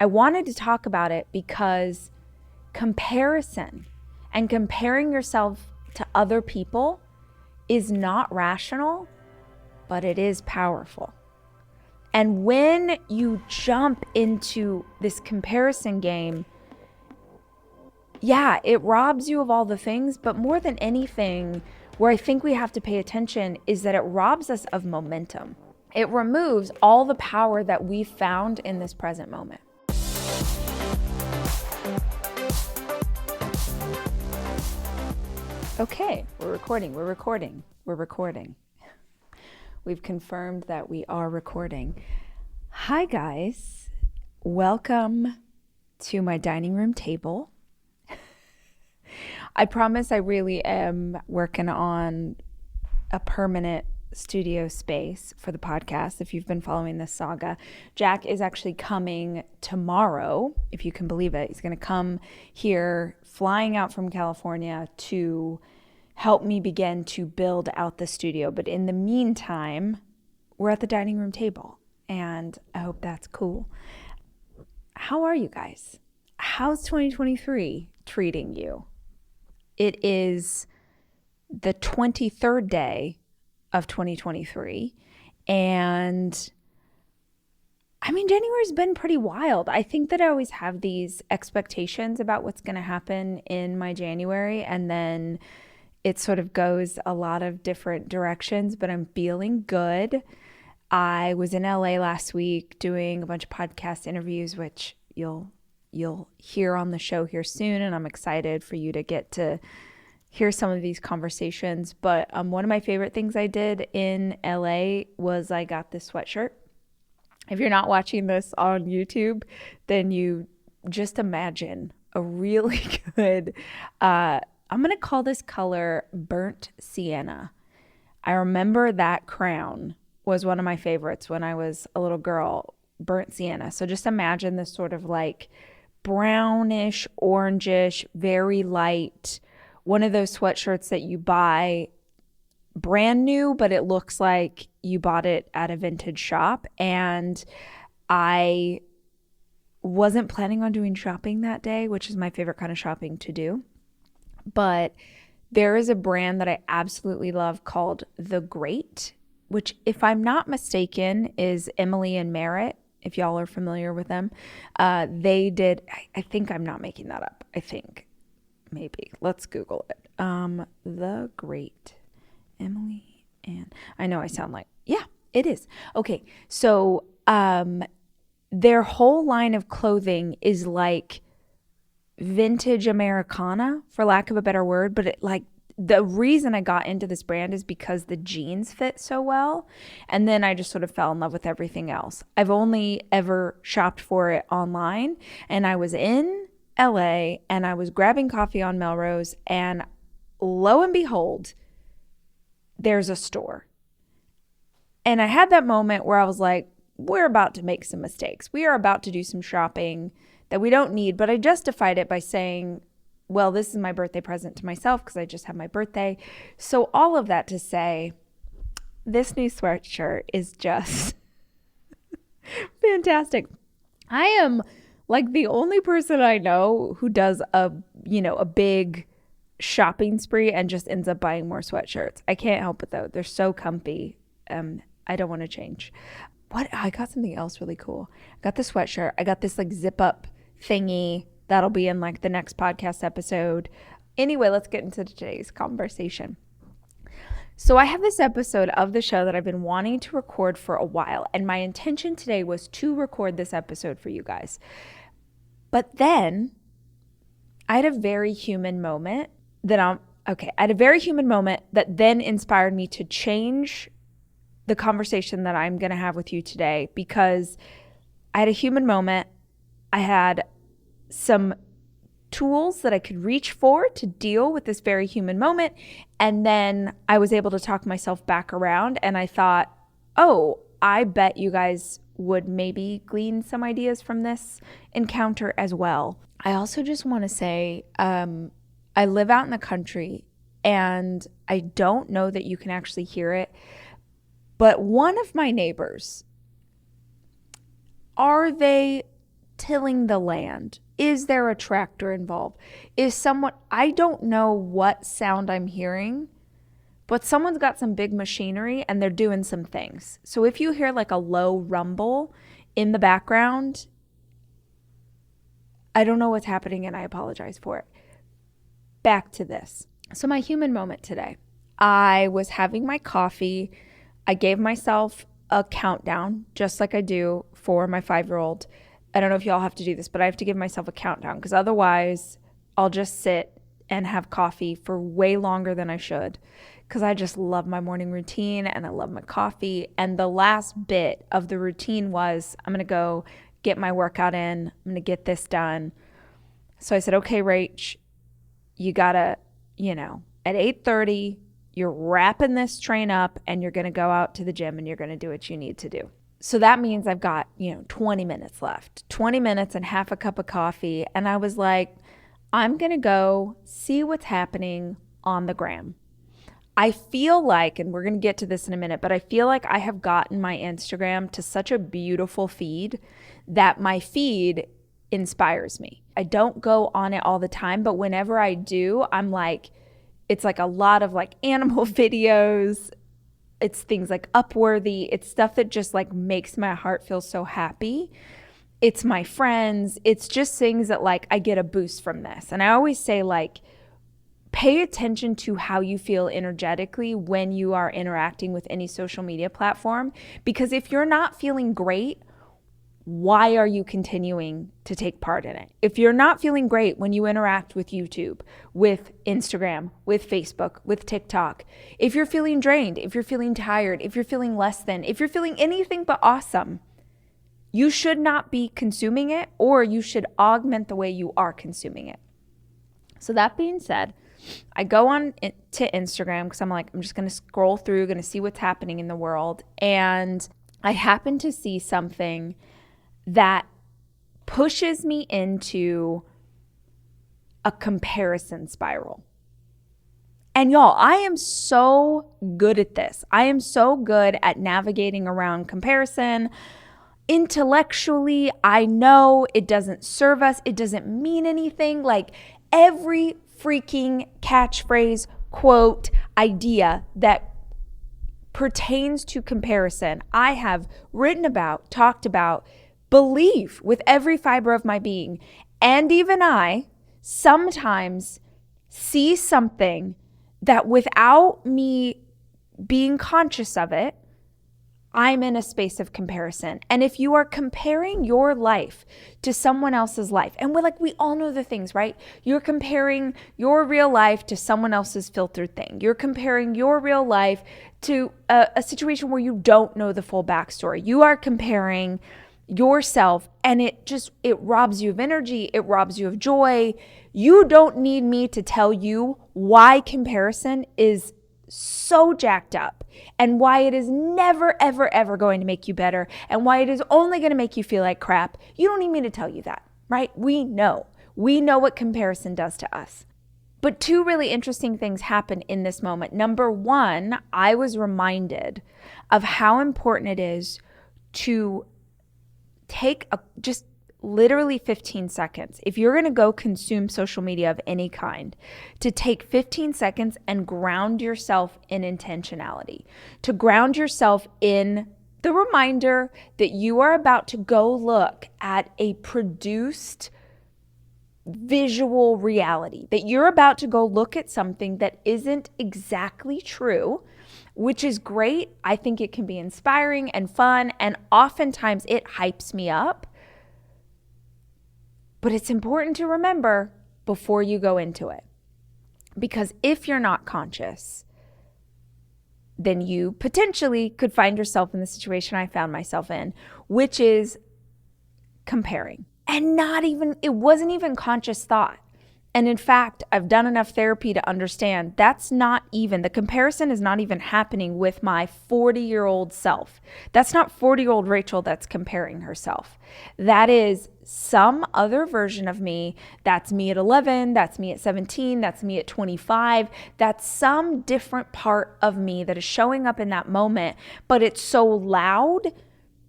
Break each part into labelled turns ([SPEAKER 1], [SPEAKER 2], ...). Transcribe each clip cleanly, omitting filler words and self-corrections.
[SPEAKER 1] I wanted to talk about it because comparison and comparing yourself to other people is not rational, but it is powerful. And when you jump into this comparison game, yeah, it robs you of all the things, but more than anything, where I think we have to pay attention is that it robs us of momentum. It removes all the power that we've found in this present moment. Okay, we're recording. We've confirmed that we are recording. Hi guys, welcome to my dining room table. I promise I really am working on a permanent studio space for the podcast. If you've been following this saga, Jack is actually coming tomorrow, if you can believe it. He's going to come here flying out from California to help me begin to build out the studio. But in the meantime, we're at the dining room table, and I hope that's cool. How are you guys? How's 2023 treating you? It is the 23rd day of 2023, and I mean, January's been pretty wild. I think that I always have these expectations about what's going to happen in my January, and then it sort of goes a lot of different directions, but I'm feeling good. I was in LA last week doing a bunch of podcast interviews, which you'll hear on the show here soon, and I'm excited for you to get to hear some of these conversations. But one of my favorite things I did in LA was I got this sweatshirt. If you're not watching this on YouTube, then you just imagine a really good, I'm going to call this color burnt sienna. I remember that crown was one of my favorites when I was a little girl, burnt sienna. So just imagine this sort of like brownish, orangish, very light, one of those sweatshirts that you buy brand new, but it looks like you bought it at a vintage shop. And I wasn't planning on doing shopping that day, which is my favorite kind of shopping to do. But there is a brand that I absolutely love called The Great, which, if I'm not mistaken, is Emily and Merritt. If y'all are familiar with them, they did, I think I'm not making that up. I think. Maybe. Let's Google it. The Great. Emily and I know I sound like, yeah, it is. Okay. So their whole line of clothing is like vintage Americana, for lack of a better word. But the reason I got into this brand is because the jeans fit so well. And then I just sort of fell in love with everything else. I've only ever shopped for it online, and I was in LA and I was grabbing coffee on Melrose, and lo and behold, there's a store. And I had that moment where I was like, we're about to make some mistakes. We are about to do some shopping that we don't need. But I justified it by saying, well, this is my birthday present to myself because I just had my birthday. So all of that to say, this new sweatshirt is just fantastic. I am like the only person I know who does a big shopping spree and just ends up buying more sweatshirts. I can't help it though. They're so comfy. I don't want to change. I got something else really cool. I got the sweatshirt. I got this like zip up thingy that'll be in like the next podcast episode. Anyway, let's get into today's conversation. So I have this episode of the show that I've been wanting to record for a while, and my intention today was to record this episode for you guys. But then I had a very human moment that then inspired me to change the conversation that I'm going to have with you today, because I had a human moment. I had some tools that I could reach for to deal with this very human moment. And then I was able to talk myself back around, and I thought, oh, I bet you guys would maybe glean some ideas from this encounter as well. I also just want to say, I live out in the country, and I don't know that you can actually hear it, but one of my neighbors, are they tilling the land? Is there a tractor involved? I don't know what sound I'm hearing, but someone's got some big machinery and they're doing some things. So if you hear like a low rumble in the background, I don't know what's happening and I apologize for it. Back to this. So my human moment today, I was having my coffee. I gave myself a countdown, just like I do for my 5-year-old. I don't know if y'all have to do this, but I have to give myself a countdown because otherwise I'll just sit and have coffee for way longer than I should because I just love my morning routine and I love my coffee. And the last bit of the routine was I'm going to go get my workout in. I'm going to get this done. So I said, okay, Rach, you got to, at 8:30, you're wrapping this train up and you're going to go out to the gym and you're going to do what you need to do. So that means I've got, 20 minutes left, 20 minutes and half a cup of coffee. And I was like, I'm going to go see what's happening on the gram. I feel like, and we're going to get to this in a minute, but I feel like I have gotten my Instagram to such a beautiful feed that my feed inspires me. I don't go on it all the time, but whenever I do, I'm like, it's like a lot of like animal videos. It's things like Upworthy. It's stuff that just like makes my heart feel so happy. It's my friends. It's just things that like I get a boost from this. And I always say like, pay attention to how you feel energetically when you are interacting with any social media platform. Because if you're not feeling great, why are you continuing to take part in it? If you're not feeling great when you interact with YouTube, with Instagram, with Facebook, with TikTok, if you're feeling drained, if you're feeling tired, if you're feeling less than, if you're feeling anything but awesome, you should not be consuming it, or you should augment the way you are consuming it. So that being said, I go on to Instagram because I'm like, I'm just going to scroll through, going to see what's happening in the world. And I happen to see something that pushes me into a comparison spiral. And y'all, I am so good at this. I am so good at navigating around comparison. Intellectually, I know it doesn't serve us. It doesn't mean anything. Like every freaking catchphrase, quote, idea that pertains to comparison, I have written about, talked about, believe with every fiber of my being. And even I sometimes see something that without me being conscious of it, I'm in a space of comparison. And if you are comparing your life to someone else's life, and we all know the things, right? You're comparing your real life to someone else's filtered thing. You're comparing your real life to a situation where you don't know the full backstory. You are comparing yourself, and it robs you of energy. It robs you of joy. You don't need me to tell you why comparison is so jacked up and why it is never, ever, ever going to make you better and why it is only going to make you feel like crap. You don't need me to tell you that, right? We know what comparison does to us. But two really interesting things happened in this moment. Number one, I was reminded of how important it is to take just literally 15 seconds. If you're going to go consume social media of any kind, to take 15 seconds and ground yourself in intentionality, to ground yourself in the reminder that you are about to go look at a produced visual reality, that you're about to go look at something that isn't exactly true, which is great. I think it can be inspiring and fun, and oftentimes it hypes me up. But it's important to remember before you go into it. Because if you're not conscious, then you potentially could find yourself in the situation I found myself in, which is comparing. And it wasn't even conscious thought. And in fact, I've done enough therapy to understand the comparison is not even happening with my 40-year-old self. That's not 40-year-old Rachel that's comparing herself. That is some other version of me. That's me at 11, that's me at 17, that's me at 25. That's some different part of me that is showing up in that moment, but it's so loud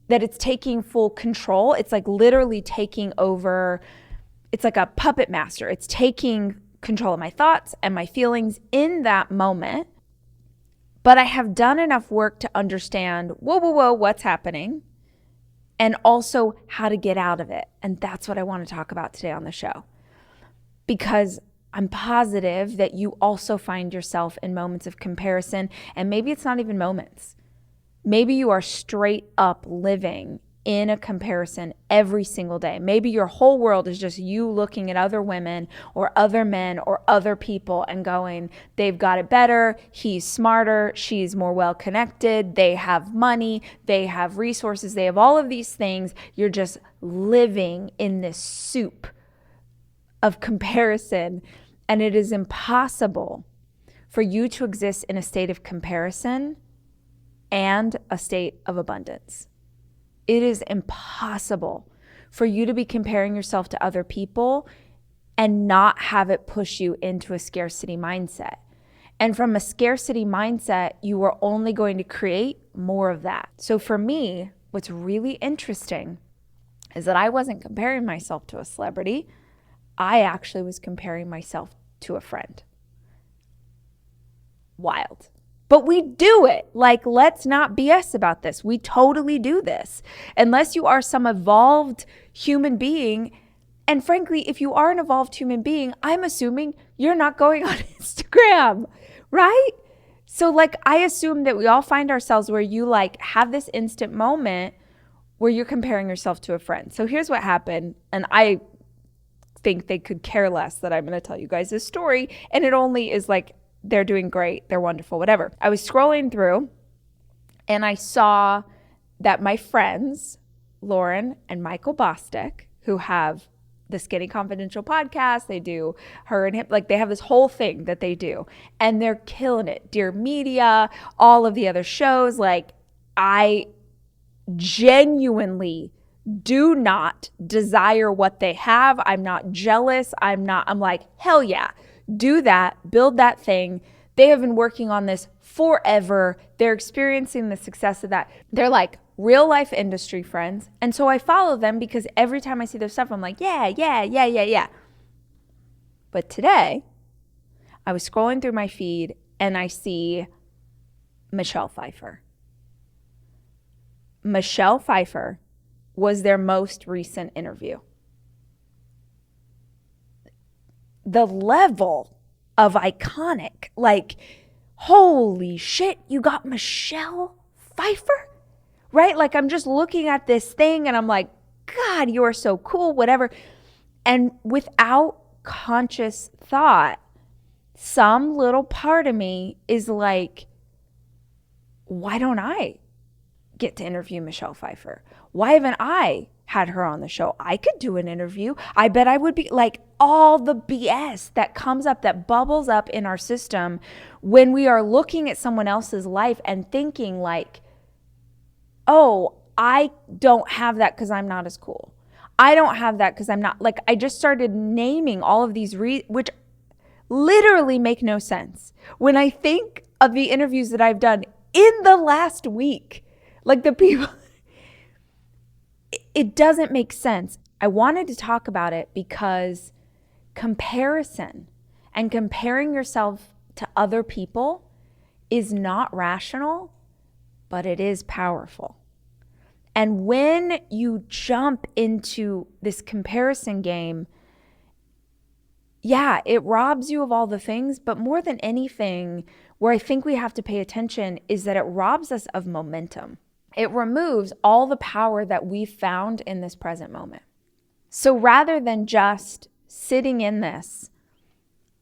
[SPEAKER 1] that it's taking full control. It's like literally taking over. It's like a puppet master. It's taking control of my thoughts and my feelings in that moment. But I have done enough work to understand, whoa, what's happening? And also how to get out of it. And that's what I want to talk about today on the show. Because I'm positive that you also find yourself in moments of comparison. And maybe it's not even moments. Maybe you are straight up living in a comparison every single day. Maybe your whole world is just you looking at other women or other men or other people and going, they've got it better, he's smarter, she's more well connected, they have money, they have resources, they have all of these things. You're just living in this soup of comparison, and it is impossible for you to exist in a state of comparison and a state of abundance. It is impossible for you to be comparing yourself to other people and not have it push you into a scarcity mindset. And from a scarcity mindset, you are only going to create more of that. So for me, what's really interesting is that I wasn't comparing myself to a celebrity. I actually was comparing myself to a friend. Wild. But we do it. Like, let's not BS about this. We totally do this. Unless you are some evolved human being. And frankly, if you are an evolved human being, I'm assuming you're not going on Instagram, right? So like, I assume that we all find ourselves where you like have this instant moment where you're comparing yourself to a friend. So here's what happened. And I think they could care less that I'm going to tell you guys this story. And it only is like, they're doing great, they're wonderful, whatever. I was scrolling through and I saw that my friends, Lauren and Michael Bostic, who have the Skinny Confidential podcast, they do her and him, like they have this whole thing that they do and they're killing it. Dear Media, all of the other shows, like I genuinely do not desire what they have. I'm not jealous. I'm like, hell yeah. Do that, build that thing. They have been working on this forever. They're experiencing the success of that. They're like real life industry friends. And so I follow them because every time I see their stuff, I'm like, yeah. But today, I was scrolling through my feed and I see Michelle Pfeiffer. Michelle Pfeiffer was their most recent interview. The level of iconic, like, holy shit, you got Michelle Pfeiffer, right? Like, I'm just looking at this thing and I'm like, God, you are so cool, whatever. And without conscious thought, some little part of me is like, why don't I get to interview Michelle Pfeiffer? Why haven't I had her on the show? I could do an interview. I bet I would be like all the BS that comes up, that bubbles up in our system when we are looking at someone else's life and thinking like, oh, I don't have that because I'm not as cool. I don't have that because I'm not, like, I just started naming all of these which literally make no sense. When I think of the interviews that I've done in the last week, like the people, it doesn't make sense. I wanted to talk about it because comparison and comparing yourself to other people is not rational, but it is powerful. And when you jump into this comparison game, yeah, it robs you of all the things, but more than anything, where I think we have to pay attention is that it robs us of momentum. It removes all the power that we've found in this present moment. So rather than just sitting in this,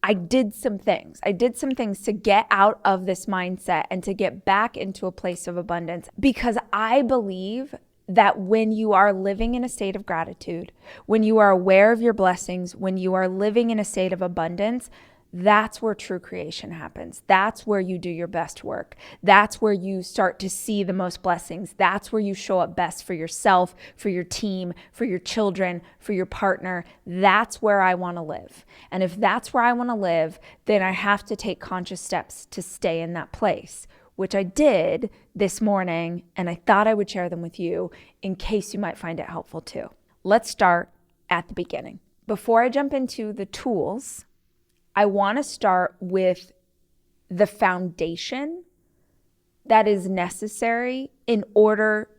[SPEAKER 1] I did some things. I did some things to get out of this mindset and to get back into a place of abundance, because I believe that when you are living in a state of gratitude, when you are aware of your blessings, when you are living in a state of abundance, that's where true creation happens. That's where you do your best work. That's where you start to see the most blessings. That's where you show up best for yourself, for your team, for your children, for your partner. That's where I want to live. And if that's where I want to live, then I have to take conscious steps to stay in that place which I did this morning, and I thought I would share them with you in case you might find it helpful too. Let's start at the beginning. Before I jump into the tools, I want to start with the foundation that is necessary in order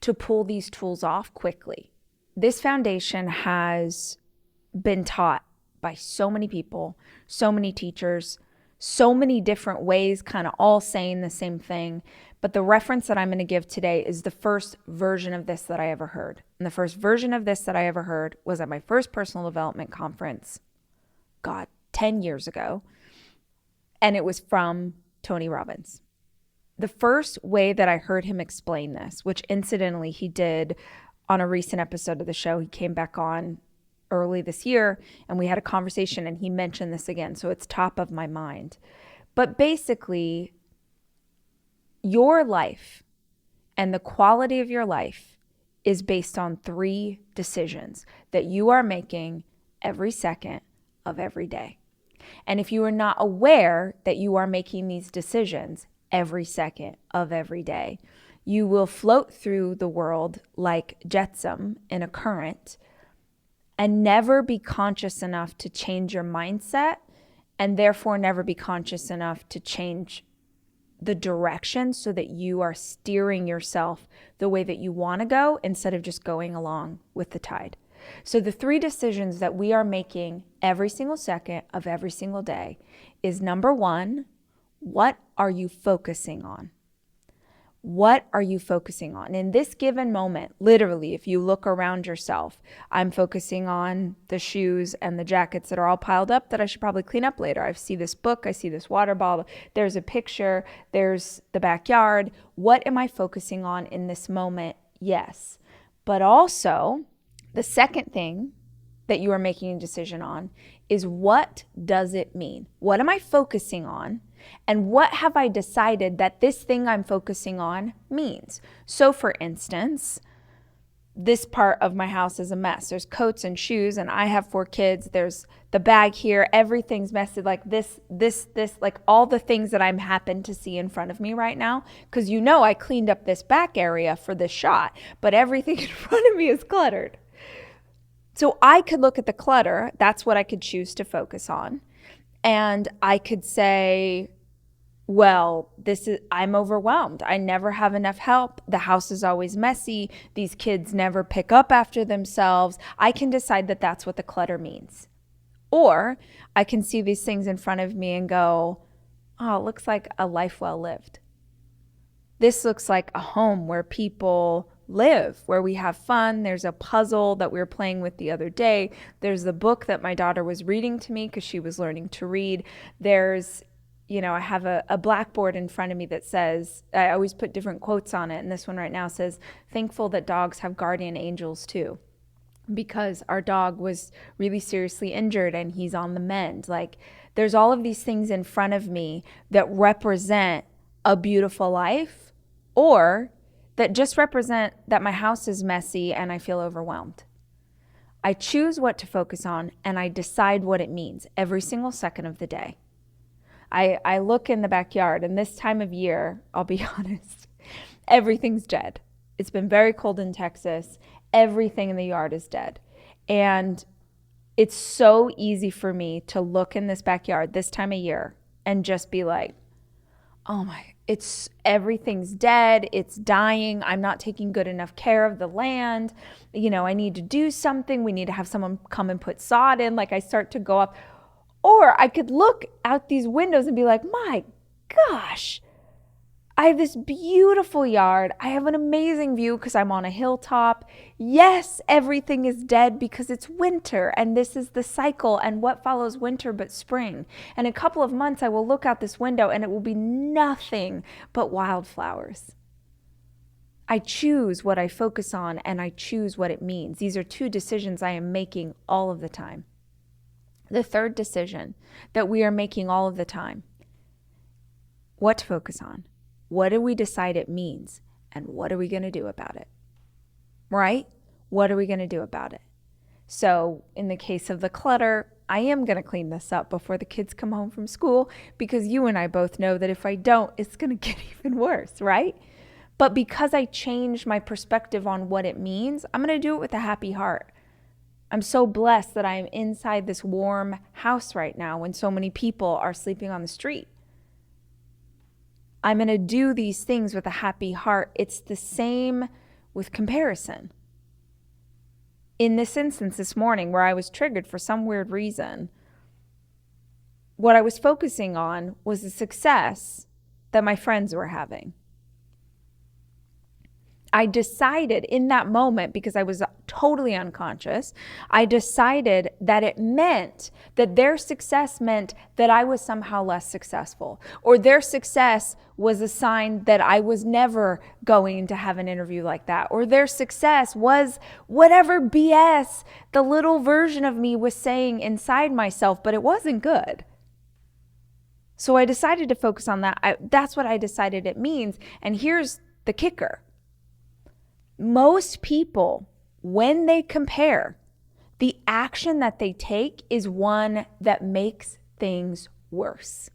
[SPEAKER 1] to pull these tools off quickly. This foundation has been taught by so many people, so many teachers, so many different ways, kind of all saying the same thing. But the reference that I'm going to give today is the first version of this that I ever heard. And the first version of this that I ever heard was at my first personal development conference, 10 years ago. And it was from Tony Robbins. The first way that I heard him explain this, which incidentally he did on a recent episode of the show, he came back on early this year and we had a conversation and he mentioned this again. So it's top of my mind. But basically, your life and the quality of your life is based on 3 decisions that you are making every second of every day. And if you are not aware that you are making these decisions every second of every day, you will float through the world like jetsam in a current and never be conscious enough to change your mindset, and therefore never be conscious enough to change the direction so that you are steering yourself the way that you want to go instead of just going along with the tide. So the 3 decisions that we are making every single second of every single day is, number 1, what are you focusing on? What are you focusing on? In this given moment, literally, if you look around yourself, I'm focusing on the shoes and the jackets that are all piled up that I should probably clean up later. I see this book, I see this water bottle, there's a picture, there's the backyard. What am I focusing on in this moment? Yes. But also, the second thing that you are making a decision on is, what does it mean? What am I focusing on? And what have I decided that this thing I'm focusing on means? So for instance, this part of my house is a mess. There's coats and shoes, and I have 4 kids. There's the bag here. Everything's messy, like this, like all the things that I'm happen to see in front of me right now. Because I cleaned up this back area for this shot, but everything in front of me is cluttered. So I could look at the clutter. That's what I could choose to focus on. And I could say, well, I'm overwhelmed. I never have enough help. The house is always messy. These kids never pick up after themselves. I can decide that that's what the clutter means. Or I can see these things in front of me and go, oh, it looks like a life well lived. This looks like a home where people live, where we have fun. There's a puzzle that we were playing with the other day. There's the book that my daughter was reading to me because she was learning to read. There's, I have a blackboard in front of me that says, I always put different quotes on it. And this one right now says, thankful that dogs have guardian angels too. Because our dog was really seriously injured and he's on the mend. Like, there's all of these things in front of me that represent a beautiful life, or that just represent that my house is messy and I feel overwhelmed. I choose what to focus on and I decide what it means every single second of the day. I look in the backyard, and this time of year, I'll be honest, everything's dead. It's been very cold in Texas. Everything in the yard is dead. And it's so easy for me to look in this backyard this time of year and just be like, oh my, everything's dead. It's dying. I'm not taking good enough care of the land. I need to do something. We need to have someone come and put sod in. Like, I start to go up. Or I could look out these windows and be like, my gosh, I have this beautiful yard. I have an amazing view because I'm on a hilltop. Yes, everything is dead because it's winter, and this is the cycle, and what follows winter but spring. And in a couple of months, I will look out this window and it will be nothing but wildflowers. I choose what I focus on and I choose what it means. These are 2 decisions I am making all of the time. The third decision that we are making all of the time, what to focus on. What do we decide it means? And what are we going to do about it? Right? What are we going to do about it? So in the case of the clutter, I am going to clean this up before the kids come home from school, because you and I both know that if I don't, it's going to get even worse, right? But because I changed my perspective on what it means, I'm going to do it with a happy heart. I'm so blessed that I'm inside this warm house right now when so many people are sleeping on the street. I'm going to do these things with a happy heart. It's the same with comparison. In this instance this morning where I was triggered for some weird reason, what I was focusing on was the success that my friends were having. I decided in that moment, because I was totally unconscious, I decided that it meant that their success meant that I was somehow less successful, or their success was a sign that I was never going to have an interview like that, or their success was whatever BS the little version of me was saying inside myself, but it wasn't good. So I decided to focus on that. That's what I decided it means. And here's the kicker. Most people, when they compare, the action that they take is one that makes things worse.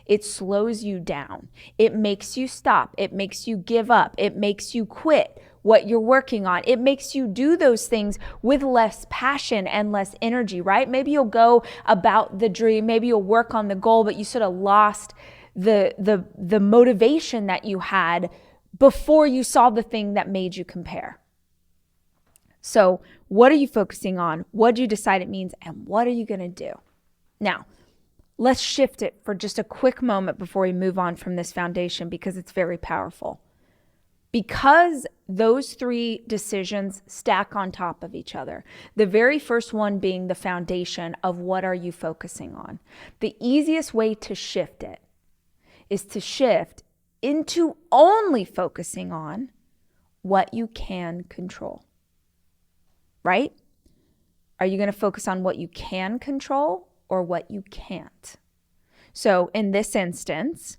[SPEAKER 1] It slows you down. It makes you stop. It makes you give up. It makes you quit what you're working on. It makes you do those things with less passion and less energy, right? Maybe you'll go about the dream. Maybe you'll work on the goal, but you sort of lost the motivation that you had before you saw the thing that made you compare. So what are you focusing on? What do you decide it means? And what are you going to do? Now, let's shift it for just a quick moment before we move on from this foundation, because it's very powerful. Because those three decisions stack on top of each other, the very first one being the foundation of what are you focusing on. The easiest way to shift it is to shift into only focusing on what you can control, right? Are you going to focus on what you can control or what you can't? So in this instance,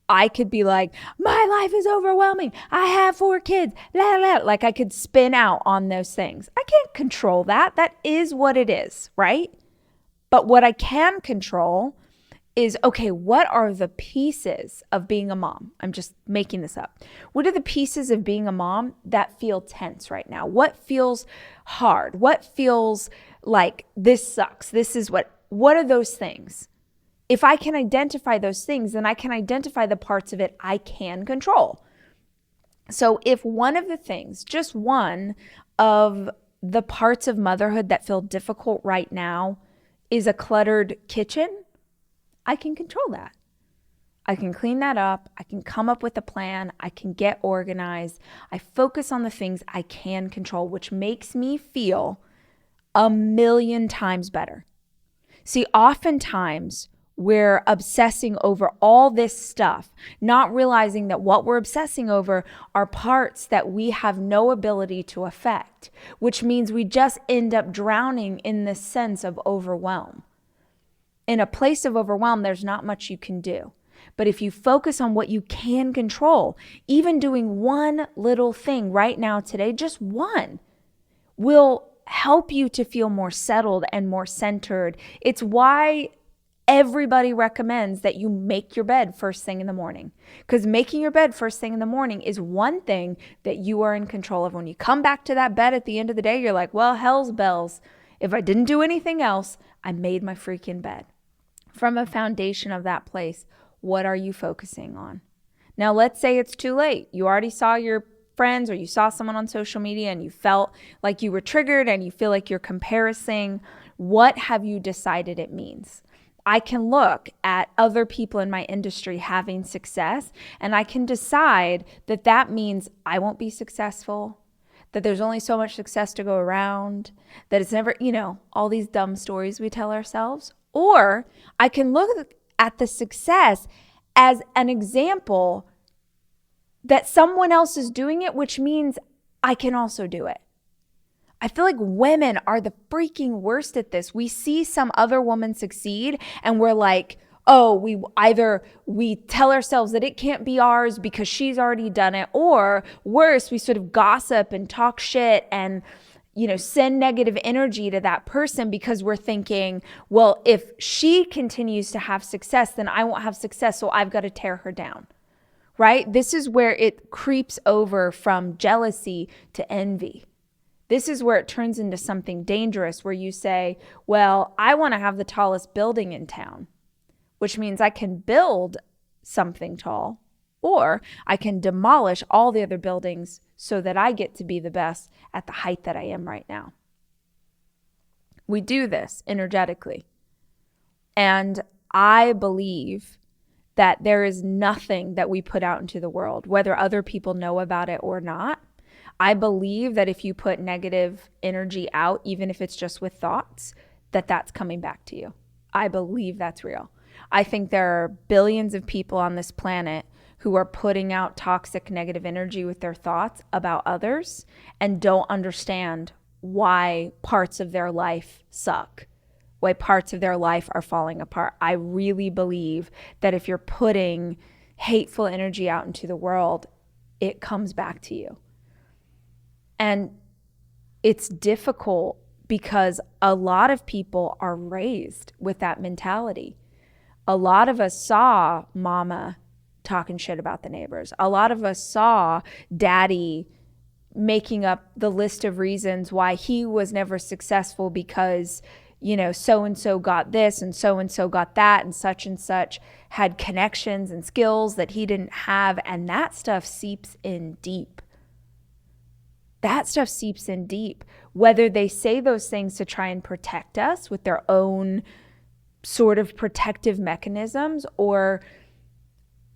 [SPEAKER 1] I could be like, my life is overwhelming. I have 4 kids. Blah, blah. Like I could spin out on those things. I can't control that. That is what it is, right? But what I can control is, okay, what are the pieces of being a mom? I'm just making this up. What are the pieces of being a mom that feel tense right now? What feels hard? What feels like this sucks? This is what are those things? If I can identify those things, then I can identify the parts of it I can control. So if one of the things, just one of the parts of motherhood that feel difficult right now is a cluttered kitchen, I can control that. I can clean that up. I can come up with a plan. I can get organized. I focus on the things I can control, which makes me feel 1,000,000 times better. See, oftentimes we're obsessing over all this stuff, not realizing that what we're obsessing over are parts that we have no ability to affect, which means we just end up drowning in this sense of overwhelm. In a place of overwhelm, there's not much you can do. But if you focus on what you can control, even doing one little thing right now today, just one, will help you to feel more settled and more centered. It's why everybody recommends that you make your bed first thing in the morning. Because making your bed first thing in the morning is one thing that you are in control of. When you come back to that bed at the end of the day, you're like, well, hell's bells. If I didn't do anything else, I made my freaking bed. From a foundation of that place, what are you focusing on? Now, let's say it's too late. You already saw your friends or you saw someone on social media and you felt like you were triggered and you feel like you're comparing. What have you decided it means? I can look at other people in my industry having success and I can decide that that means I won't be successful, that there's only so much success to go around, that it's never, all these dumb stories we tell ourselves. Or I can look at the success as an example that someone else is doing it, which means I can also do it. I feel like women are the freaking worst at this. We see some other woman succeed and we're like, oh, we tell ourselves that it can't be ours because she's already done it. Or worse, we sort of gossip and talk shit and send negative energy to that person because we're thinking, well, if she continues to have success, then I won't have success. So I've got to tear her down, right? This is where it creeps over from jealousy to envy. This is where it turns into something dangerous where you say, well, I want to have the tallest building in town, which means I can build something tall, or I can demolish all the other buildings so that I get to be the best at the height that I am right now. We do this energetically. And I believe that there is nothing that we put out into the world, whether other people know about it or not. I believe that if you put negative energy out, even if it's just with thoughts, that's coming back to you. I believe that's real. I think there are billions of people on this planet who are putting out toxic negative energy with their thoughts about others and don't understand why parts of their life suck, why parts of their life are falling apart. I really believe that if you're putting hateful energy out into the world, it comes back to you. And it's difficult because a lot of people are raised with that mentality. A lot of us saw mama talking shit about the neighbors. A lot of us saw daddy making up the list of reasons why he was never successful because, so-and-so got this and so got that and such had connections and skills that he didn't have. And that stuff seeps in deep. That stuff seeps in deep. Whether they say those things to try and protect us with their own sort of protective mechanisms, or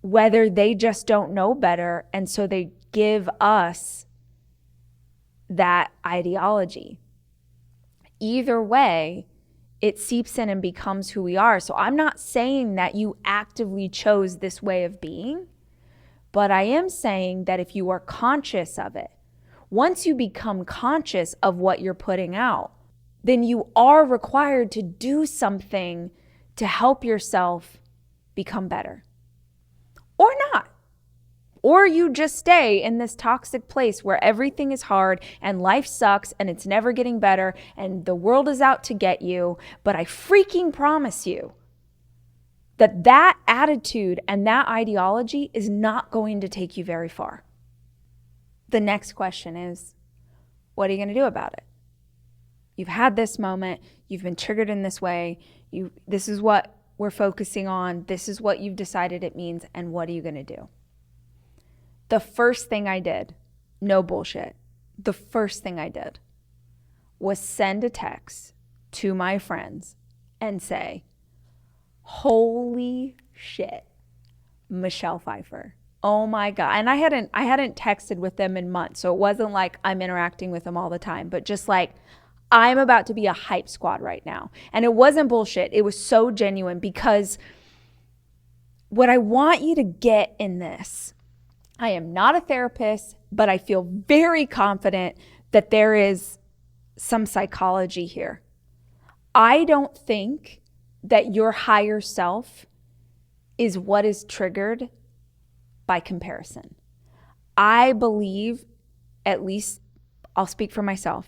[SPEAKER 1] whether they just don't know better and so they give us that ideology. Either way, it seeps in and becomes who we are. So I'm not saying that you actively chose this way of being, but I am saying that if you are conscious of it, once you become conscious of what you're putting out, then you are required to do something to help yourself become better. Or not. Or you just stay in this toxic place where everything is hard and life sucks and it's never getting better and the world is out to get you. But I freaking promise you that attitude and that ideology is not going to take you very far. The next question is, what are you going to do about it? You've had this moment. You've been triggered in this way. This is what we're focusing on. This is what you've decided it means. And what are you going to do? The first thing I did, no bullshit, the first thing I did was send a text to my friends and say, holy shit, Michelle Pfeiffer. Oh my God. And I hadn't texted with them in months. So it wasn't like I'm interacting with them all the time, but just like, I'm about to be a hype squad right now. And it wasn't bullshit. It was so genuine, because what I want you to get in this, I am not a therapist, but I feel very confident that there is some psychology here. I don't think that your higher self is what is triggered by comparison. I believe, at least I'll speak for myself,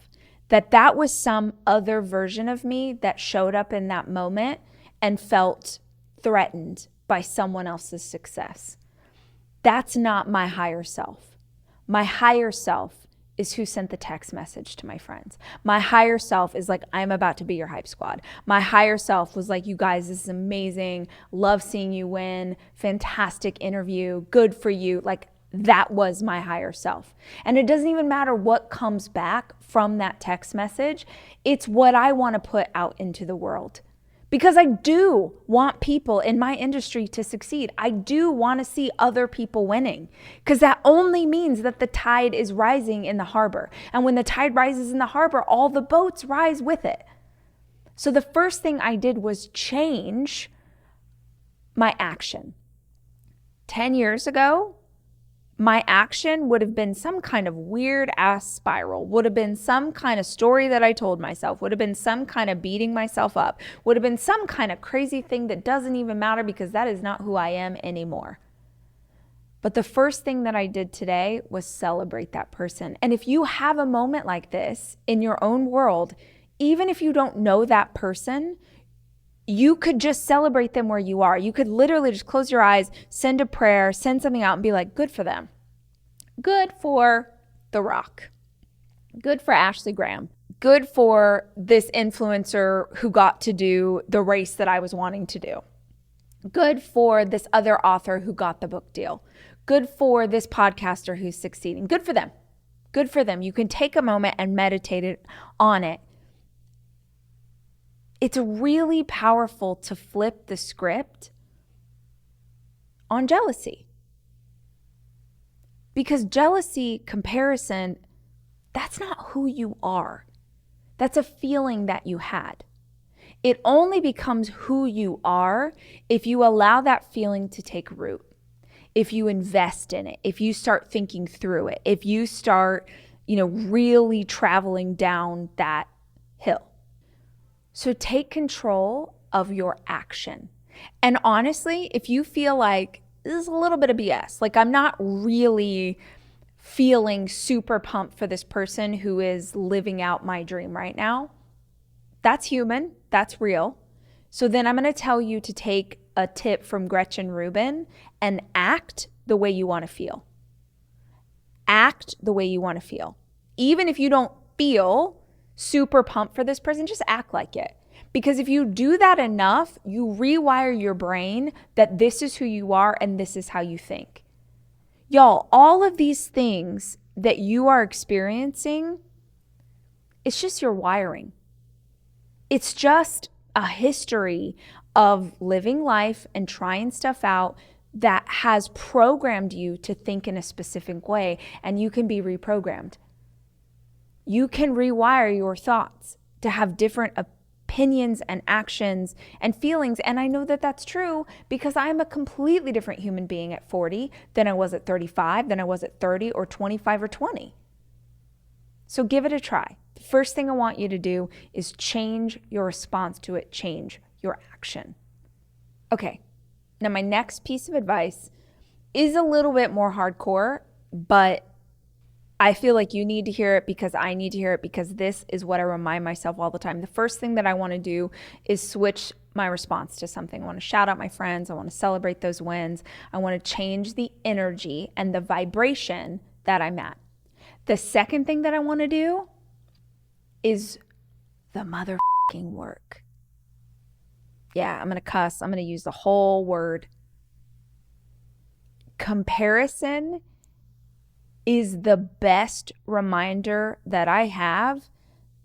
[SPEAKER 1] that was some other version of me that showed up in that moment and felt threatened by someone else's success. That's not my higher self. My higher self is who sent the text message to my friends. My higher self is like, I'm about to be your hype squad. My higher self was like, you guys, this is amazing. Love seeing you win. Fantastic interview. Good for you. Like, that was my higher self. And it doesn't even matter what comes back from that text message. It's what I want to put out into the world. Because I do want people in my industry to succeed. I do want to see other people winning, because that only means that the tide is rising in the harbor. And when the tide rises in the harbor, all the boats rise with it. So the first thing I did was change my action. 10 years ago, my action would have been some kind of weird ass spiral, would have been some kind of story that I told myself, would have been some kind of beating myself up, would have been some kind of crazy thing that doesn't even matter, because that is not who I am anymore. But the first thing that I did today was celebrate that person. And if you have a moment like this in your own world, even if you don't know that person, you could just celebrate them where you are. You could literally just close your eyes, send a prayer, send something out and be like, good for them. Good for The Rock. Good for Ashley Graham. Good for this influencer who got to do the race that I was wanting to do. Good for this other author who got the book deal. Good for this podcaster who's succeeding. Good for them. Good for them. You can take a moment and meditate on it. It's really powerful to flip the script on jealousy. Because jealousy, comparison, that's not who you are. That's a feeling that you had. It only becomes who you are if you allow that feeling to take root, if you invest in it, if you start thinking through it, if you start, really traveling down that hill. So take control of your action. And honestly, if you feel like this is a little bit of BS, like I'm not really feeling super pumped for this person who is living out my dream right now, that's human, that's real. So then I'm going to tell you to take a tip from Gretchen Rubin and act the way you want to feel. Act the way you want to feel. Even if you don't feel super pumped for this person, just act like it. Because if you do that enough, you rewire your brain that this is who you are and this is how you think. Y'all, all of these things that you are experiencing, it's just your wiring. It's just a history of living life and trying stuff out that has programmed you to think in a specific way, and you can be reprogrammed. You can rewire your thoughts to have different opinions and actions and feelings. And I know that that's true because I'm a completely different human being at 40 than I was at 35, than I was at 30 or 25 or 20. So give it a try. The first thing I want you to do is change your response to it, change your action. Okay, now my next piece of advice is a little bit more hardcore, but I feel like you need to hear it because I need to hear it because this is what I remind myself all the time. The first thing that I want to do is switch my response to something. I want to shout out my friends. I want to celebrate those wins. I want to change the energy and the vibration that I'm at. The second thing that I want to do is the motherfucking work. Yeah, I'm going to cuss. I'm going to use the whole word. Comparison is the best reminder that I have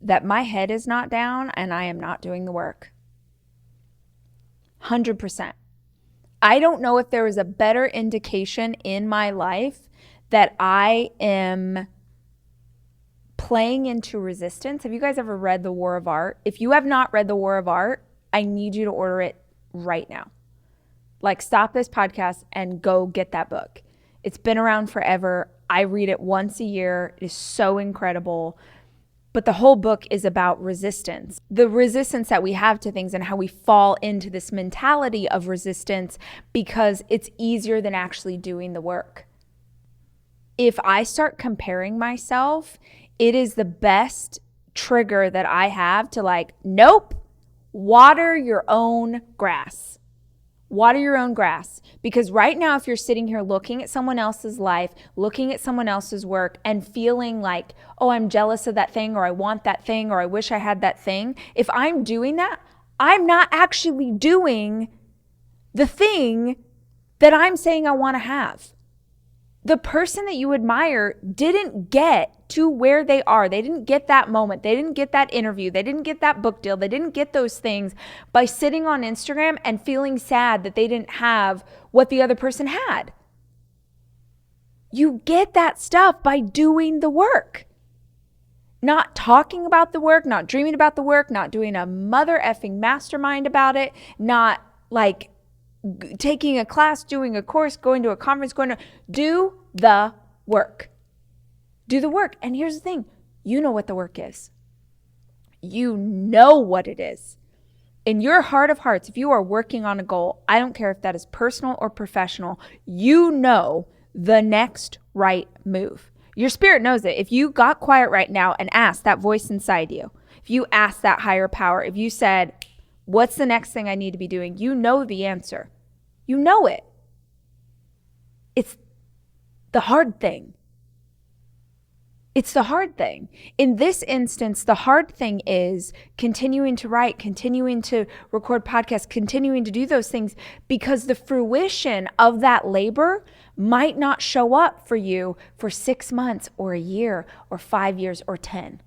[SPEAKER 1] that my head is not down and I am not doing the work. 100%. I don't know if there is a better indication in my life that I am playing into resistance. Have you guys ever read The War of Art? If you have not read The War of Art, I need you to order it right now. Like, stop this podcast and go get that book. It's been around forever. I read it once a year. It is so incredible. But the whole book is about resistance. The resistance that we have to things and how we fall into this mentality of resistance because it's easier than actually doing the work. If I start comparing myself, it is the best trigger that I have to nope, water your own grass. Water your own grass. Because right now, if you're sitting here looking at someone else's life, looking at someone else's work and feeling like, oh, I'm jealous of that thing, or I want that thing, or I wish I had that thing. If I'm doing that, I'm not actually doing the thing that I'm saying I want to have. The person that you admire didn't get to where they are. They didn't get that moment. They didn't get that interview. They didn't get that book deal. They didn't get those things by sitting on Instagram and feeling sad that they didn't have what the other person had. You get that stuff by doing the work. Not talking about the work, not dreaming about the work, not doing a mother effing mastermind about it, not taking a class, doing a course, going to a conference, do the work. Do the work. And here's the thing. You know what the work is. You know what it is. In your heart of hearts, if you are working on a goal, I don't care if that is personal or professional, you know the next right move. Your spirit knows it. If you got quiet right now and asked that voice inside you, if you asked that higher power, if you said, what's the next thing I need to be doing? You know the answer. You know it. It's the hard thing. It's the hard thing. In this instance, the hard thing is continuing to write, continuing to record podcasts, continuing to do those things, because the fruition of that labor might not show up for you for 6 months or a year or 5 years or 10.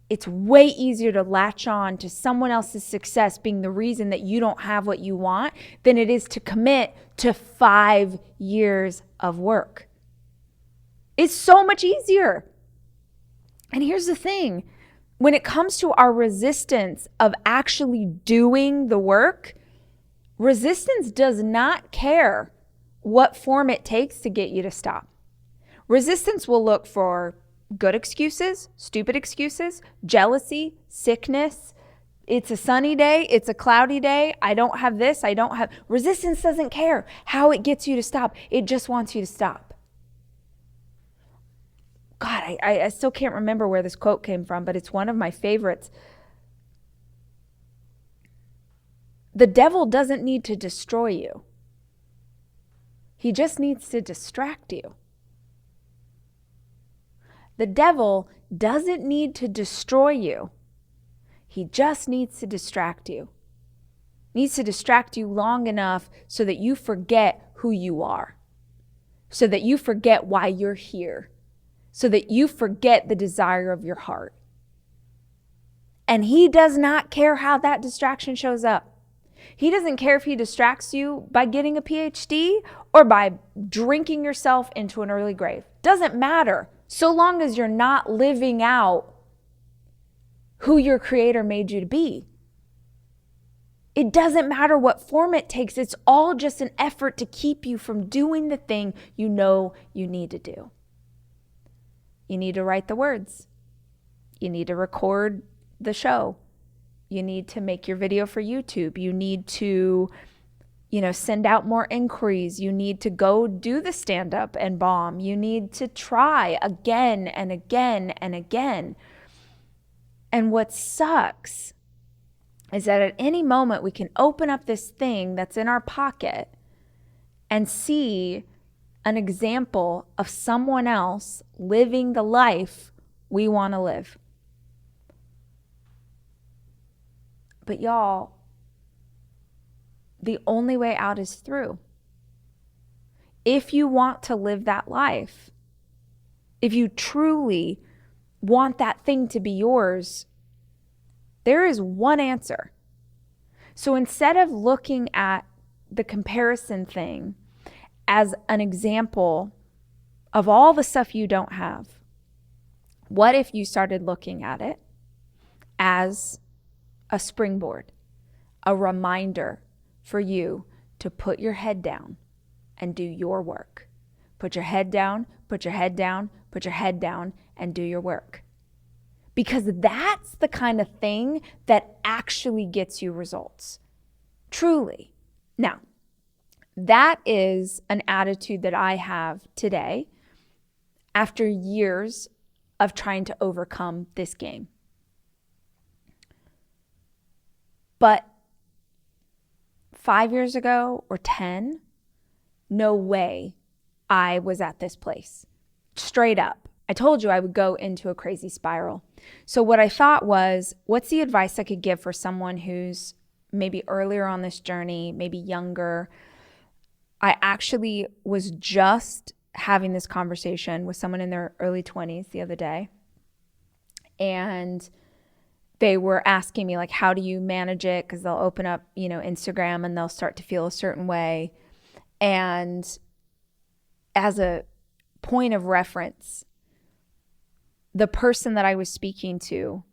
[SPEAKER 1] It's way easier to latch on to someone else's success being the reason that you don't have what you want than it is to commit to 5 years of work. It's so much easier. And here's the thing. When it comes to our resistance of actually doing the work, resistance does not care what form it takes to get you to stop. Resistance will look for good excuses, stupid excuses, jealousy, sickness. It's a sunny day. It's a cloudy day. I don't have this. Resistance doesn't care how it gets you to stop. It just wants you to stop. God, I still can't remember where this quote came from, but it's one of my favorites. The devil doesn't need to destroy you. He just needs to distract you. The devil doesn't need to destroy you. He just needs to distract you. Needs to distract you long enough so that you forget who you are, so that you forget why you're here, so that you forget the desire of your heart. And he does not care how that distraction shows up. He doesn't care if he distracts you by getting a PhD or by drinking yourself into an early grave. Doesn't matter, so long as you're not living out who your creator made you to be. It doesn't matter what form it takes. It's all just an effort to keep you from doing the thing you know you need to do. You need to write the words. You need to record the show. You need to make your video for YouTube. You need to, send out more inquiries. You need to go do the stand-up and bomb. You need to try again and again and again. And what sucks is that at any moment we can open up this thing that's in our pocket and see an example of someone else living the life we want to live. But y'all, the only way out is through. If you want to live that life, if you truly want that thing to be yours, there is one answer. So instead of looking at the comparison thing as an example of all the stuff you don't have, what if you started looking at it as a springboard, a reminder for you to put your head down and do your work? Put your head down, put your head down, put your head down, and do your work. Because that's the kind of thing that actually gets you results. Truly. Now, that is an attitude that I have today after years of trying to overcome this game. But 5 years ago or 10, no way I was at this place. Straight up. I told you I would go into a crazy spiral. So what I thought was, what's the advice I could give for someone who's maybe earlier on this journey, maybe younger? I actually was just having this conversation with someone in their early 20s the other day. And they were asking me, like, how do you manage it? Because they'll open up, Instagram and they'll start to feel a certain way. And as a point of reference, the person that I was speaking to,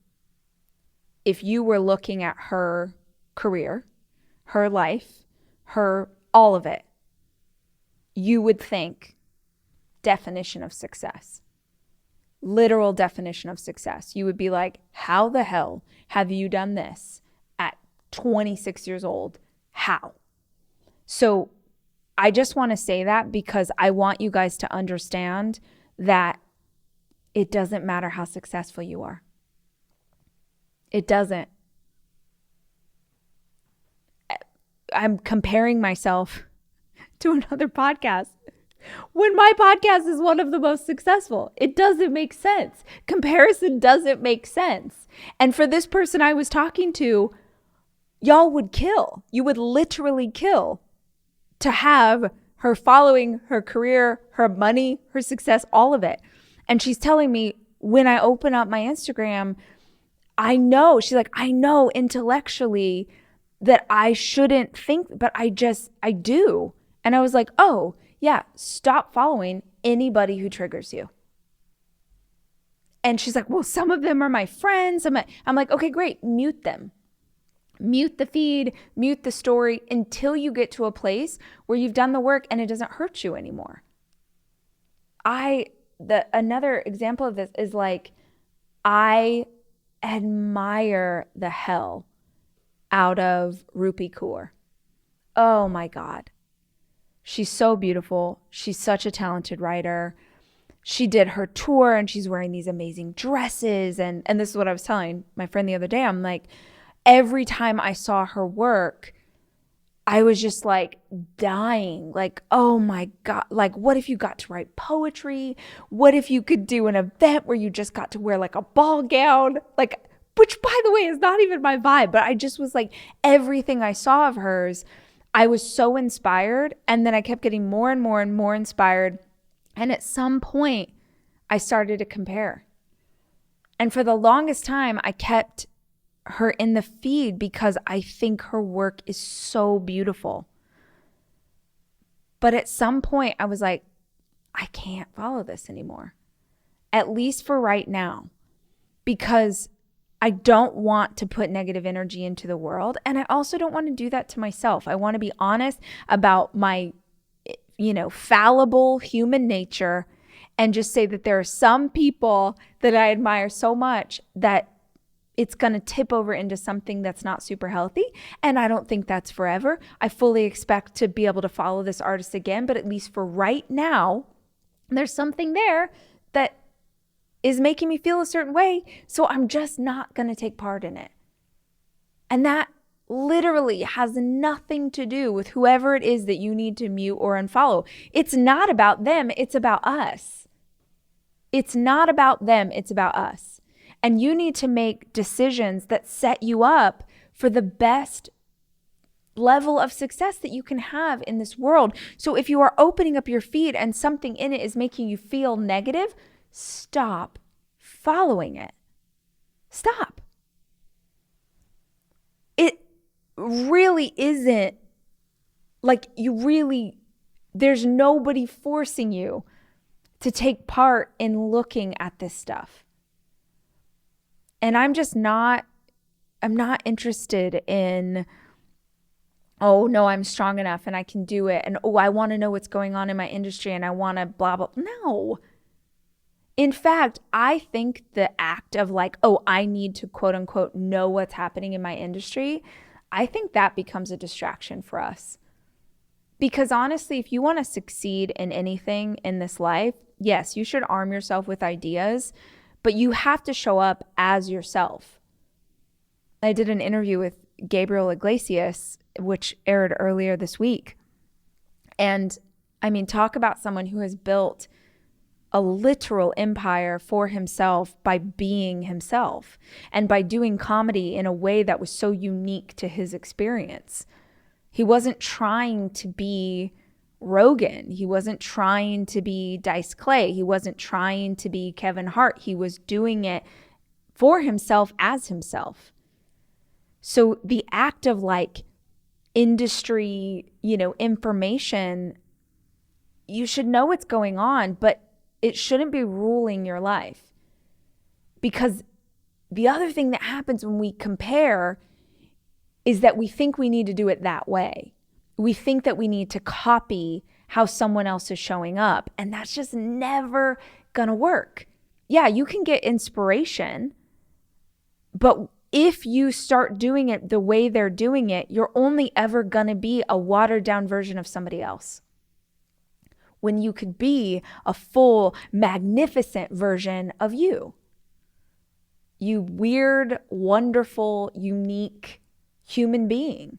[SPEAKER 1] if you were looking at her career, her life, all of it, you would think definition of success. Literal definition of success. You would be like, how the hell have you done this at 26 years old? How? So I just want to say that because I want you guys to understand that it doesn't matter how successful you are. It doesn't. I'm comparing myself to another podcast when my podcast is one of the most successful. It doesn't make sense. Comparison doesn't make sense. And for this person I was talking to, y'all would kill. You would literally kill to have her following, her career, her money, her success, all of it. And she's telling me, when I open up my Instagram, I know intellectually that I shouldn't think, but I do. And I was like, oh yeah, stop following anybody who triggers you. And she's like, well, some of them are my friends. I'm like, okay, great. Mute them. Mute the feed, mute the story until you get to a place where you've done the work and it doesn't hurt you anymore. Another example of this is like, I admire the hell out of Rupi Kaur. Oh my God. She's so beautiful. She's such a talented writer. She did her tour and she's wearing these amazing dresses. And this is what I was telling my friend the other day. I'm like, every time I saw her work, I was just like dying. Like, oh my God. Like, what if you got to write poetry? What if you could do an event where you just got to wear like a ball gown? Like, which by the way is not even my vibe, but I just was like, everything I saw of hers, I was so inspired. And then I kept getting more and more and more inspired. And at some point I started to compare. And for the longest time, I kept her in the feed because I think her work is so beautiful. But at some point I was like, I can't follow this anymore, at least for right now, because I don't want to put negative energy into the world. And I also don't want to do that to myself. I want to be honest about my, fallible human nature and just say that there are some people that I admire so much that it's going to tip over into something that's not super healthy. And I don't think that's forever. I fully expect to be able to follow this artist again, but at least for right now, there's something there that is making me feel a certain way. So I'm just not going to take part in it. And that literally has nothing to do with whoever it is that you need to mute or unfollow. It's not about them. It's about us. It's not about them. It's about us. And you need to make decisions that set you up for the best level of success that you can have in this world. So if you are opening up your feed and something in it is making you feel negative, stop following it. Stop. It really isn't like there's nobody forcing you to take part in looking at this stuff. And I'm not interested in, oh no, I'm strong enough and I can do it. And oh, I want to know what's going on in my industry and I want to blah, blah. No. In fact, I think the act of like, oh, I need to quote unquote know what's happening in my industry, I think that becomes a distraction for us. Because honestly, if you want to succeed in anything in this life, yes, you should arm yourself with ideas, but you have to show up as yourself. I did an interview with Gabriel Iglesias, which aired earlier this week. And I mean, talk about someone who has built a literal empire for himself by being himself and by doing comedy in a way that was so unique to his experience. He wasn't trying to be Rogan. He wasn't trying to be Dice Clay. He wasn't trying to be Kevin Hart. He was doing it for himself as himself. So the act of like industry, information, you should know what's going on, but it shouldn't be ruling your life. Because the other thing that happens when we compare is that we think we need to do it that way. We think that we need to copy how someone else is showing up. And that's just never gonna work. Yeah, you can get inspiration, but if you start doing it the way they're doing it, you're only ever going to be a watered down version of somebody else. When you could be a full, magnificent version of you. You weird, wonderful, unique human being.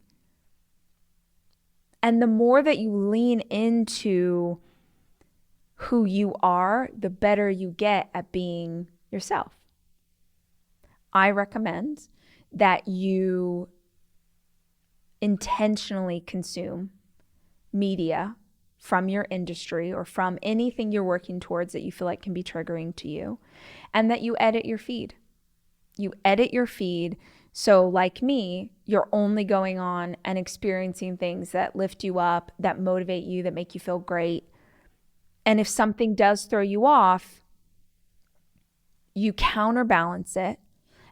[SPEAKER 1] And the more that you lean into who you are, the better you get at being yourself. I recommend that you intentionally consume media from your industry or from anything you're working towards that you feel like can be triggering to you, and that you edit your feed. You edit your feed so, like me, you're only going on and experiencing things that lift you up, that motivate you, that make you feel great. And if something does throw you off, you counterbalance it.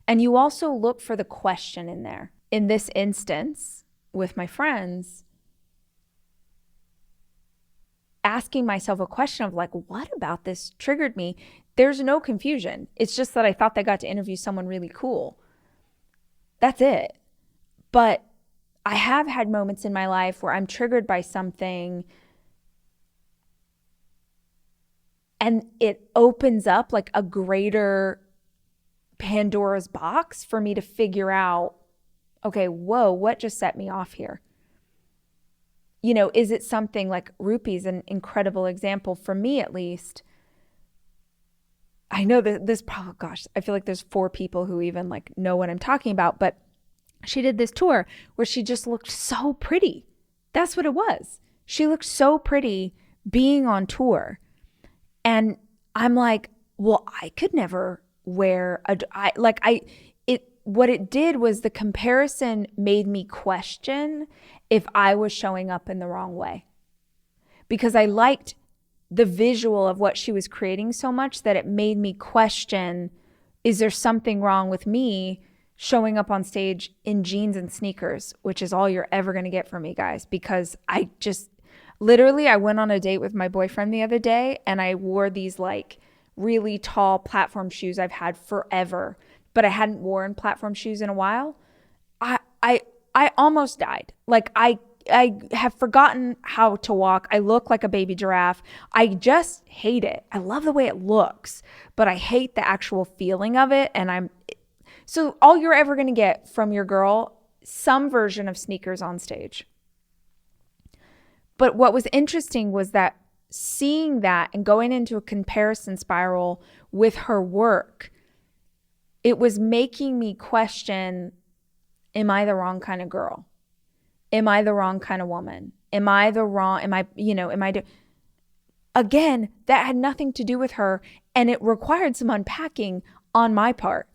[SPEAKER 1] And you also look for the question in there. In this instance, with my friends, asking myself a question of like, what about this triggered me? There's no confusion. It's just that I thought they got to interview someone really cool. That's it. But I have had moments in my life where I'm triggered by something and it opens up like a greater Pandora's box for me to figure out, okay, whoa, what just set me off here? You know, is it something like Rupee's an incredible example for me, at least. I know that this probably, gosh, I feel like there's 4 people who even like know what I'm talking about, but she did this tour where she just looked so pretty. That's what it was. She looked so pretty being on tour. And I'm like, well, I could never wear what it did was the comparison made me question if I was showing up in the wrong way, because I liked the visual of what she was creating so much that it made me question, is there something wrong with me showing up on stage in jeans and sneakers, which is all you're ever going to get from me, guys, because I just literally, I went on a date with my boyfriend the other day and I wore these like really tall platform shoes I've had forever, but I hadn't worn platform shoes in a while. I almost died. Like I have forgotten how to walk. I look like a baby giraffe. I just hate it. I love the way it looks, but I hate the actual feeling of it. And so all you're ever going to get from your girl, some version of sneakers on stage. But what was interesting was that seeing that and going into a comparison spiral with her work, it was making me question, am I the wrong kind of girl? Am I the wrong kind of woman? Again, that had nothing to do with her, and it required some unpacking on my part.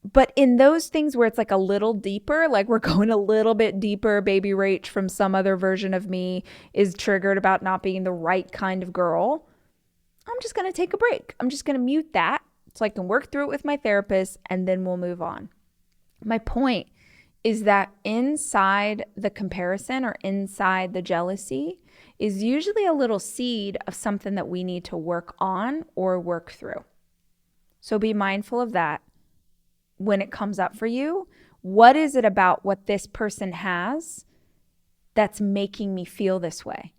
[SPEAKER 1] But in those things where it's like a little deeper, like we're going a little bit deeper, baby Rach from some other version of me is triggered about not being the right kind of girl, I'm just going to take a break. I'm just going to mute that so I can work through it with my therapist, and then we'll move on. My point is that inside the comparison or inside the jealousy is usually a little seed of something that we need to work on or work through. So be mindful of that when it comes up for you. What is it about what this person has that's making me feel this way?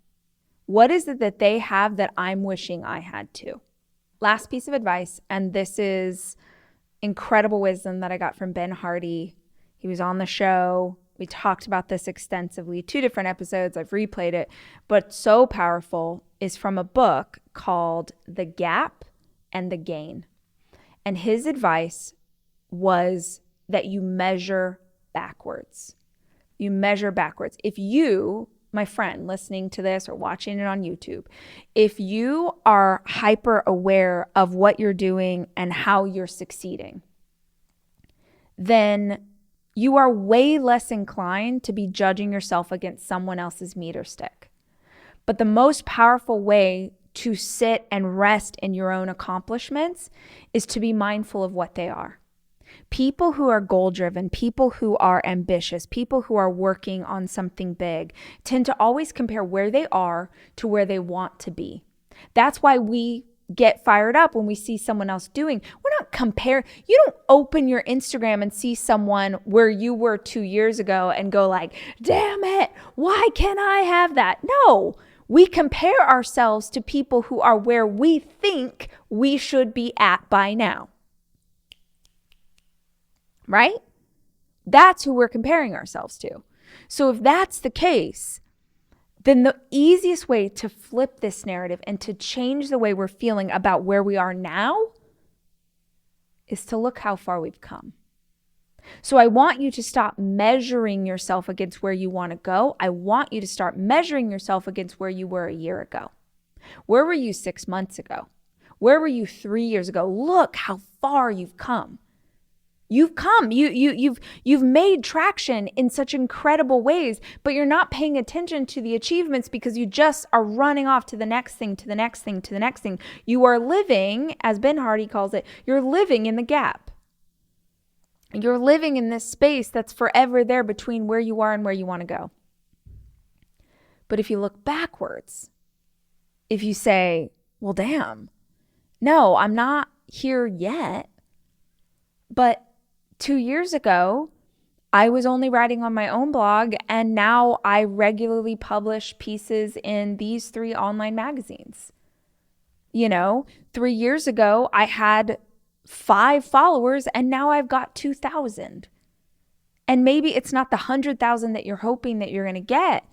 [SPEAKER 1] What is it that they have that I'm wishing I had too? Last piece of advice, and this is incredible wisdom that I got from Ben Hardy. He was on the show. We talked about this extensively, 2 different episodes. I've replayed it, but so powerful, is from a book called The Gap and the Gain. And his advice was that you measure backwards. You measure backwards. If you, my friend, listening to this or watching it on YouTube, if you are hyper aware of what you're doing and how you're succeeding, then you are way less inclined to be judging yourself against someone else's meter stick. But the most powerful way to sit and rest in your own accomplishments is to be mindful of what they are. People who are goal-driven, people who are ambitious, people who are working on something big tend to always compare where they are to where they want to be. That's why we get fired up when we see someone else doing. We're not comparing. You don't open your Instagram and see someone where you were 2 years ago and go like, damn it, why can't I have that? No, we compare ourselves to people who are where we think we should be at by now. Right? That's who we're comparing ourselves to. So if that's the case, then the easiest way to flip this narrative and to change the way we're feeling about where we are now is to look how far we've come. So I want you to stop measuring yourself against where you want to go. I want you to start measuring yourself against where you were a year ago. Where were you 6 months ago? Where were you 3 years ago? Look how far you've come. You've come, you've made traction in such incredible ways, but you're not paying attention to the achievements because you just are running off to the next thing, to the next thing, to the next thing. You are living, as Ben Hardy calls it, you're living in the gap. You're living in this space that's forever there between where you are and where you want to go. But if you look backwards, if you say, well, damn, no, I'm not here yet, but 2 years ago, I was only writing on my own blog, and now I regularly publish pieces in these 3 online magazines. 3 years ago, I had 5 followers, and now I've got 2,000. And maybe it's not the 100,000 that you're hoping that you're going to get,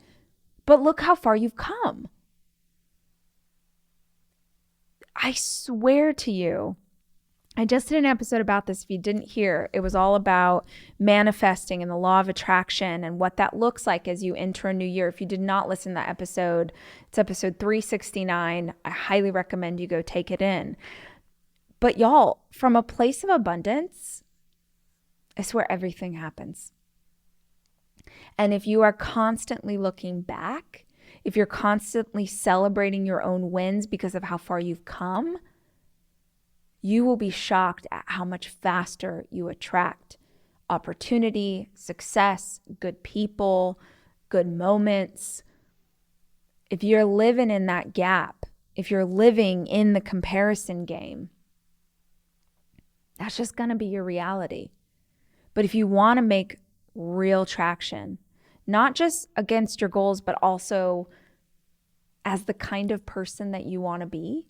[SPEAKER 1] but look how far you've come. I swear to you, I just did an episode about this. If you didn't hear, it was all about manifesting and the law of attraction and what that looks like as you enter a new year. If you did not listen to that episode, it's episode 369. I highly recommend you go take it in. But y'all, from a place of abundance, I swear everything happens. And if you are constantly looking back, if you're constantly celebrating your own wins because of how far you've come, you will be shocked at how much faster you attract opportunity, success, good people, good moments. If you're living in that gap, if you're living in the comparison game, that's just going to be your reality. But if you want to make real traction, not just against your goals, but also as the kind of person that you want to be,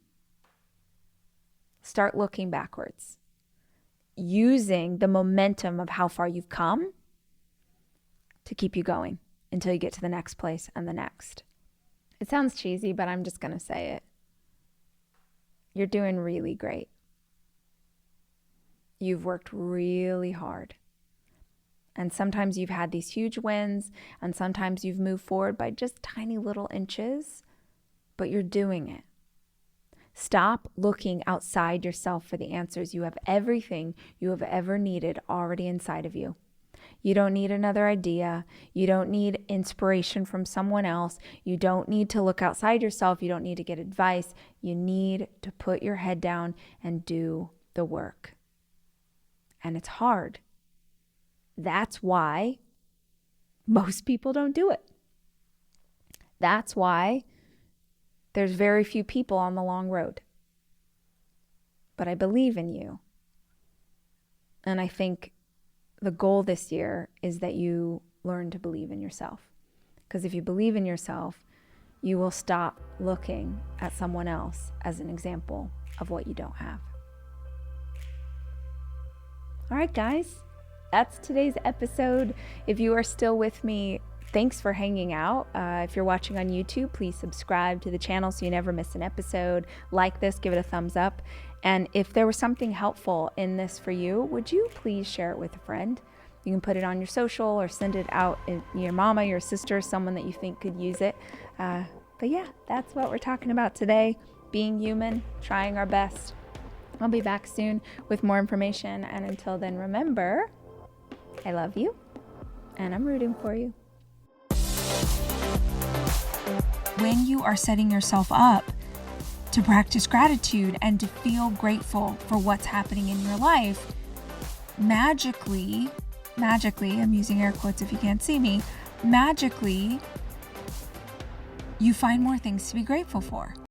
[SPEAKER 1] start looking backwards, using the momentum of how far you've come to keep you going until you get to the next place and the next. It sounds cheesy, but I'm just going to say it. You're doing really great. You've worked really hard. And sometimes you've had these huge wins, and sometimes you've moved forward by just tiny little inches, but you're doing it. Stop looking outside yourself for the answers. You have everything you have ever needed already inside of you. You don't need another idea. You don't need inspiration from someone else. You don't need to look outside yourself. You don't need to get advice. You need to put your head down and do the work. And it's hard. That's why most people don't do it. That's why there's very few people on the long road. But I believe in you. And I think the goal this year is that you learn to believe in yourself. Because if you believe in yourself, you will stop looking at someone else as an example of what you don't have. All right, guys, that's today's episode. If you are still with me, thanks for hanging out. If you're watching on YouTube, please subscribe to the channel so you never miss an episode. Like this, give it a thumbs up. And if there was something helpful in this for you, would you please share it with a friend? You can put it on your social or send it out to your mama, your sister, someone that you think could use it. But yeah, that's what we're talking about today. Being human, trying our best. I'll be back soon with more information. And until then, remember, I love you and I'm rooting for you. When you are setting yourself up to practice gratitude and to feel grateful for what's happening in your life, magically, I'm using air quotes if you can't see me, magically, you find more things to be grateful for.